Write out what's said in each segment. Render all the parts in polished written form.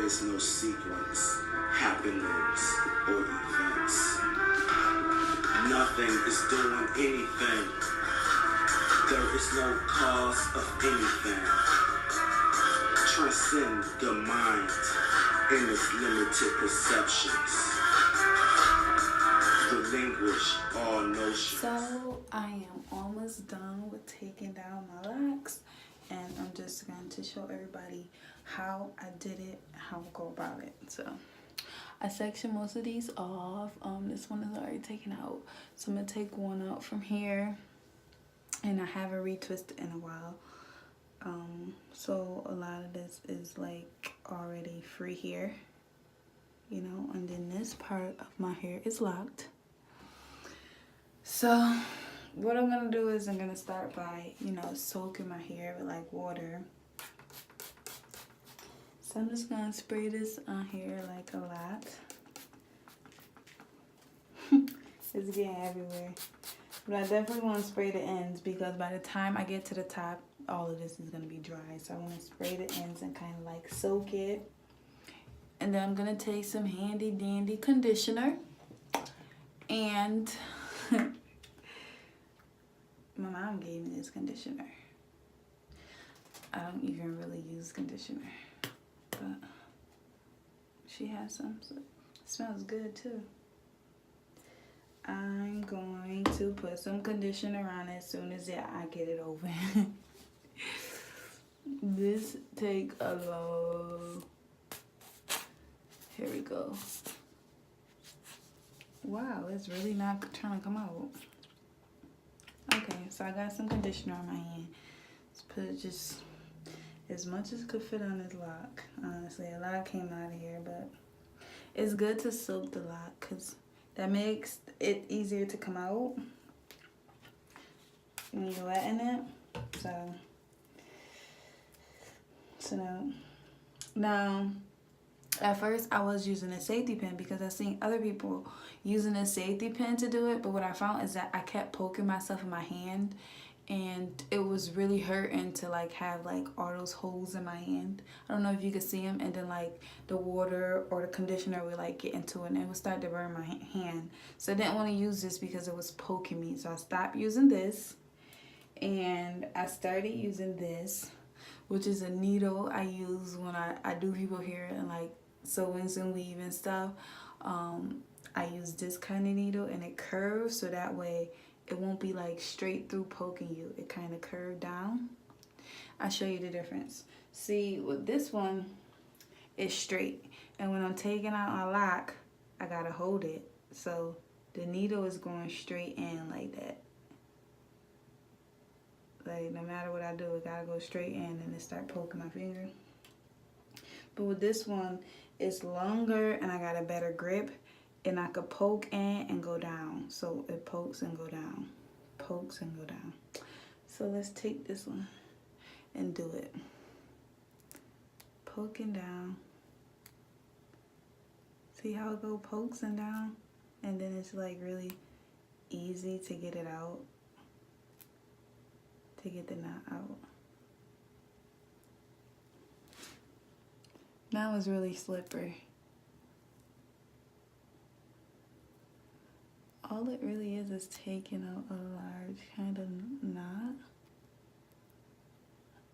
is no sequence, happenings, or events. Nothing is doing anything. There is no cause of anything. Transcend the mind in its limited perceptions. Relinquish all notions. So I am almost done with taking down my locks, and I'm just going to show everybody how I did it, how I go about it. So I sectioned most of these off. This one is already taken out, so I'm gonna take one out from here, and I haven't retwisted in a while. So a lot of this is like already free here, you know, and then this part of my hair is locked. So what I'm gonna do is I'm gonna start by, you know, soaking my hair with like water. So I'm just gonna spray this on here like a lot. It's getting everywhere. But I definitely want to spray the ends because by the time I get to the top, all of this is going to be dry. So I want to spray the ends and kind of like soak it. And then I'm going to take some handy dandy conditioner. And my mom gave me this conditioner. I don't even really use conditioner. But she has some, so it smells good too. I'm going to put some conditioner on as soon as I get it over. This take a long. Here we go. Wow, it's really not trying to come out. Okay, so I got some conditioner on my hand. Let's put just as much as could fit on this lock. Honestly, a lot came out of here, but it's good to soak the lock because that makes it easier to come out when you're wetting it. So now at first I was using a safety pin because I seen other people using a safety pin to do it, but what I found is that I kept poking myself in my hand, and it was really hurting to like have like all those holes in my hand. I don't know if you could see them, and then like the water or the conditioner would like get into it and it would start to burn my hand. So I didn't want to use this because it was poking me. So I stopped using this and I started using this, which is a needle I use when I do people hair and like sewings and weave and stuff. I use this kind of needle and it curves so that way it won't be like straight through poking you. It kind of curved down. I'll show you the difference. See, with this one, it's straight. And when I'm taking out my lock, I gotta hold it. So the needle is going straight in like that. Like no matter what I do, it gotta go straight in and then start poking my finger. But with this one, it's longer and I got a better grip. And I could poke in and go down. So it pokes and go down. Pokes and go down. So let's take this one and do it. Poking down. See how it go pokes and down? And then it's like really easy to get it out. To get the knot out. Now it's really slippery. All it really is taking out a large kind of knot.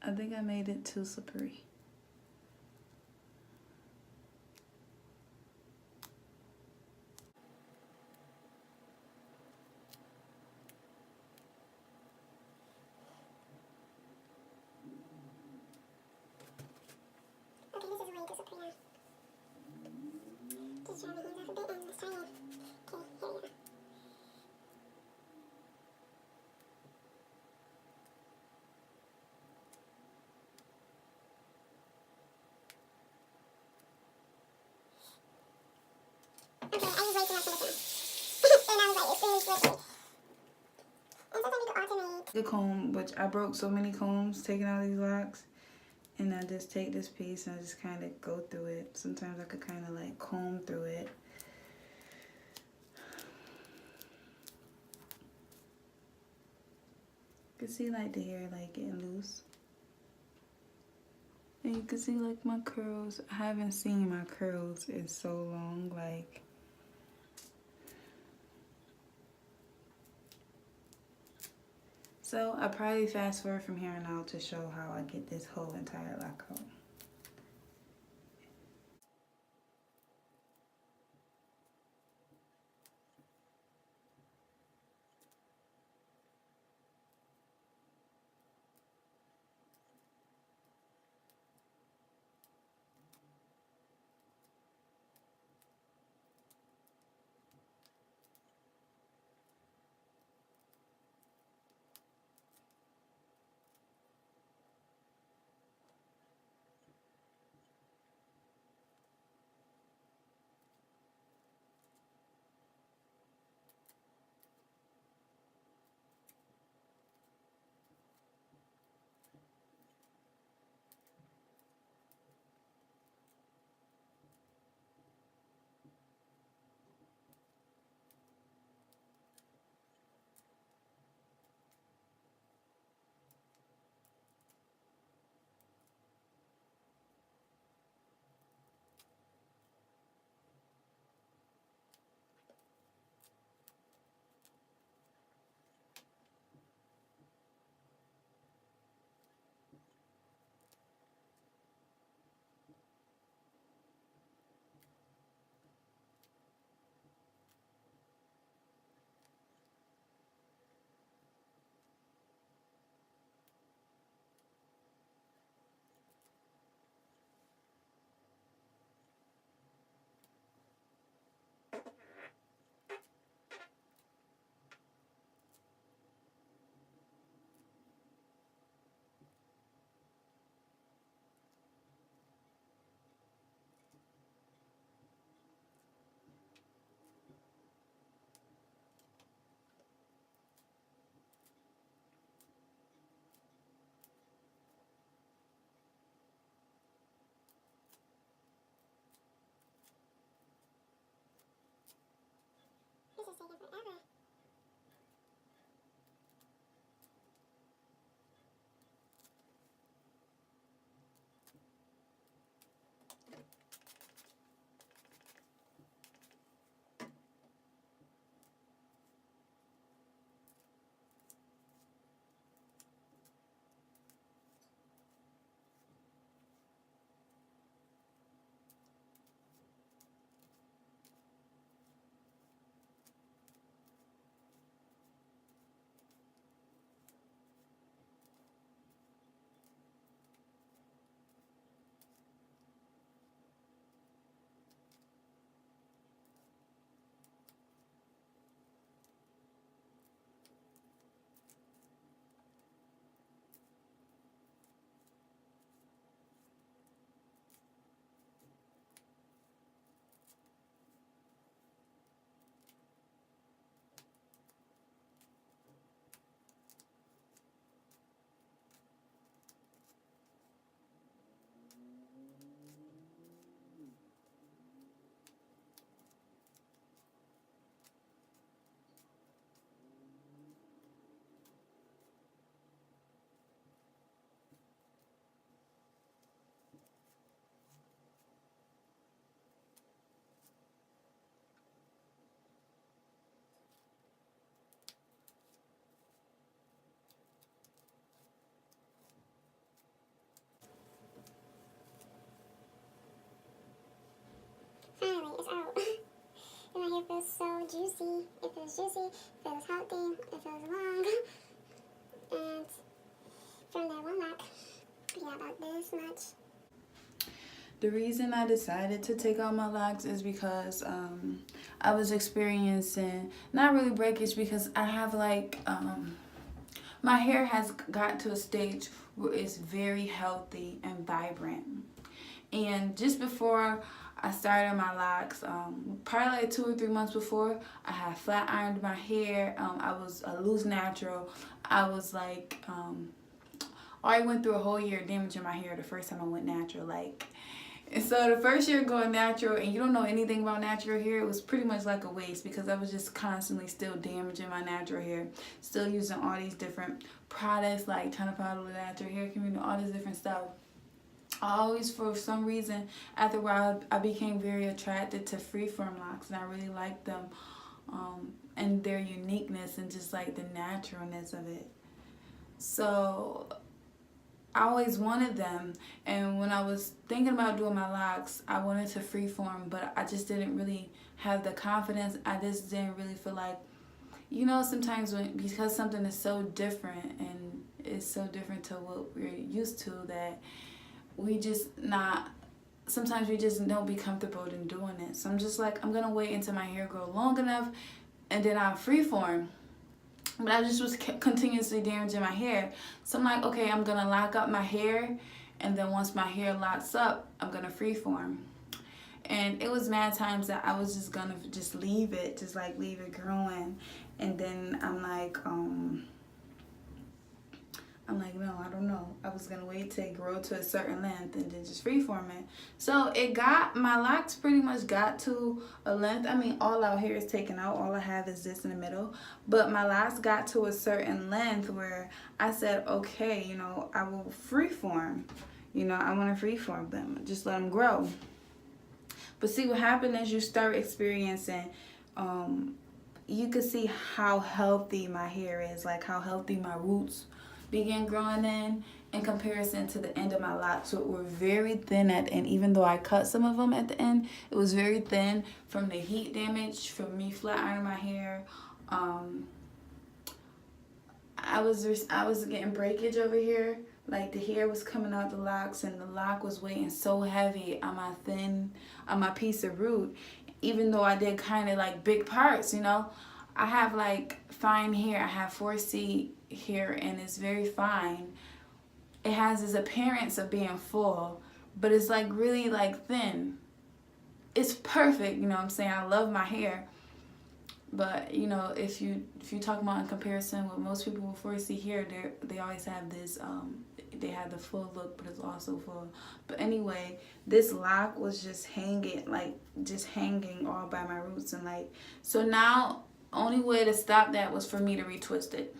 I think I made it too slippery. Okay, this is way too slippery now. Just try my hands off a bit and let's try again. Okay, here we go. Okay, I used way too much conditioner. And I was like, it's really slippery. And sometimes you can alternate. The comb, which I broke so many combs taking out these locks. And I just take this piece and I just kind of go through it. Sometimes I could kind of like comb through it. You can see like the hair like getting loose. And you can see like my curls. I haven't seen my curls in so long. Like, so I probably fast forward from here on out to show how I get this whole entire lock out. This is taking forever. Finally, it's out. And my hair feels so juicy. It feels juicy, it feels healthy, it feels long. And from that one lock, I got about this much. The reason I decided to take out my locks is because I was experiencing, not really breakage, because I have like, my hair has got to a stage where it's very healthy and vibrant. And just before I started my locks, probably like 2 or 3 months before, I had flat ironed my hair. I was a loose natural. I was like, I went through a whole year damaging my hair the first time I went natural. Like, and so the first year going natural and you don't know anything about natural hair, it was pretty much like a waste because I was just constantly still damaging my natural hair. Still using all these different products like China Powder, natural hair community, all this different stuff. I always, for some reason, after a while, I became very attracted to freeform locks, and I really liked them, and their uniqueness and just like the naturalness of it. So I always wanted them, and when I was thinking about doing my locks, I wanted to freeform, but I just didn't really have the confidence. I just didn't really feel like, sometimes because something is so different and it's so different to what we're used to, that sometimes we just don't be comfortable in doing it. So I'm just like, I'm gonna wait until my hair grow long enough, and then I'll freeform. But I just was continuously damaging my hair. So I'm like, okay, I'm gonna lock up my hair, and then once my hair locks up, I'm gonna freeform. And it was mad times that I was just gonna just leave it growing, and then I'm like, no, I don't know. I was gonna wait till it grow to a certain length and then just freeform it. So my locks pretty much got to a length. I mean, all our hair is taken out. All I have is this in the middle. But my locks got to a certain length where I said, okay, I will freeform. I want to freeform them. Just let them grow. But see, what happened is you start experiencing, you can see how healthy my hair is, like how healthy my roots began growing in comparison to the end of my locks, which were very thin at the end. Even though I cut some of them at the end, it was very thin from the heat damage, from me flat ironing my hair. I was getting breakage over here. Like the hair was coming out the locks, and the lock was weighing so heavy on my piece of root. Even though I did kind of like big parts, I have like fine hair. I have 4C hair, and it's very fine. It has this appearance of being full, but it's like really like thin. It's perfect, what I'm saying? I love my hair. But if you talk about in comparison with most people with 4C hair, they always have this they have the full look, but it's also full. But anyway, this lock was just hanging all by my roots, and so now only way to stop that was for me to retwist it.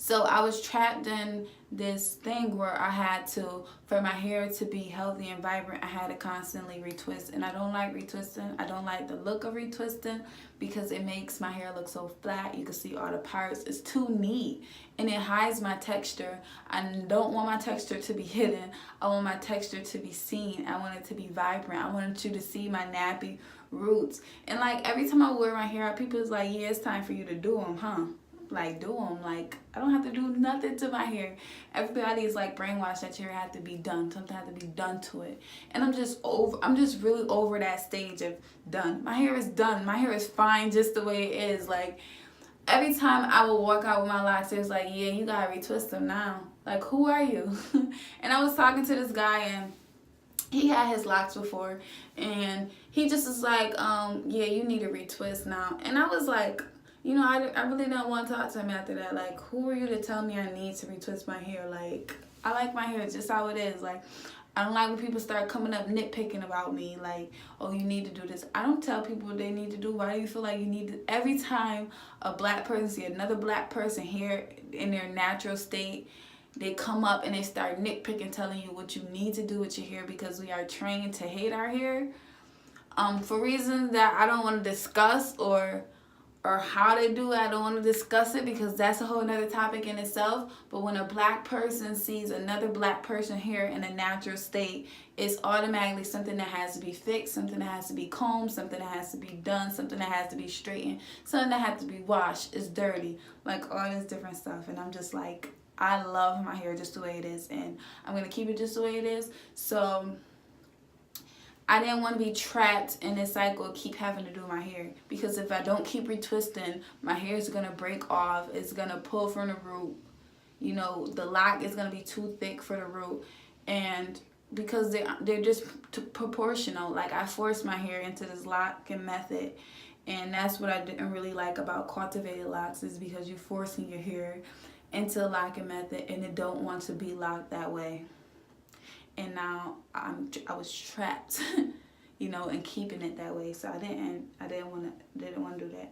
So I was trapped in this thing where I had to, for my hair to be healthy and vibrant, I had to constantly retwist. And I don't like retwisting. I don't like the look of retwisting because it makes my hair look so flat. You can see all the parts. It's too neat. And it hides my texture. I don't want my texture to be hidden. I want my texture to be seen. I want it to be vibrant. I want you to see my nappy roots. And every time I wear my hair out, people is like, yeah, it's time for you to do them, huh? Do them. I don't have to do nothing to my hair. Everybody is brainwashed that your hair has to be done. Something has to be done to it. And I'm just really over that stage of done. My hair is done. My hair is fine just the way it is. Every time I would walk out with my locks, it was yeah, you gotta retwist them now. Who are you? And I was talking to this guy, and he had his locks before, and he just was yeah, you need to retwist now. And I was I really don't want to talk to him after that. Who are you to tell me I need to retwist my hair? I like my hair just how it is. I don't like when people start coming up nitpicking about me. Oh, you need to do this. I don't tell people what they need to do. Why do you feel like you need to? Every time a black person see another black person hair in their natural state, they come up and they start nitpicking, telling you what you need to do with your hair because we are trained to hate our hair. For reasons that I don't want to discuss or how they do it. I don't want to discuss it because that's a whole nother topic in itself. But when a black person sees another black person hair in a natural state, it's automatically something that has to be fixed, something that has to be combed, something that has to be done, something that has to be straightened, something that has to be washed. It's dirty, all this different stuff. And I'm just I love my hair just the way it is, and I'm going to keep it just the way it is. So I didn't want to be trapped in this cycle of keep having to do my hair, because if I don't keep retwisting, my hair is going to break off. It's going to pull from the root. The lock is going to be too thick for the root. And because they're just proportional. I forced my hair into this locking method. And that's what I didn't really like about cultivated locks, is because you're forcing your hair into a locking method and it don't want to be locked that way. And now I was trapped, and keeping it that way. So I didn't want to do that.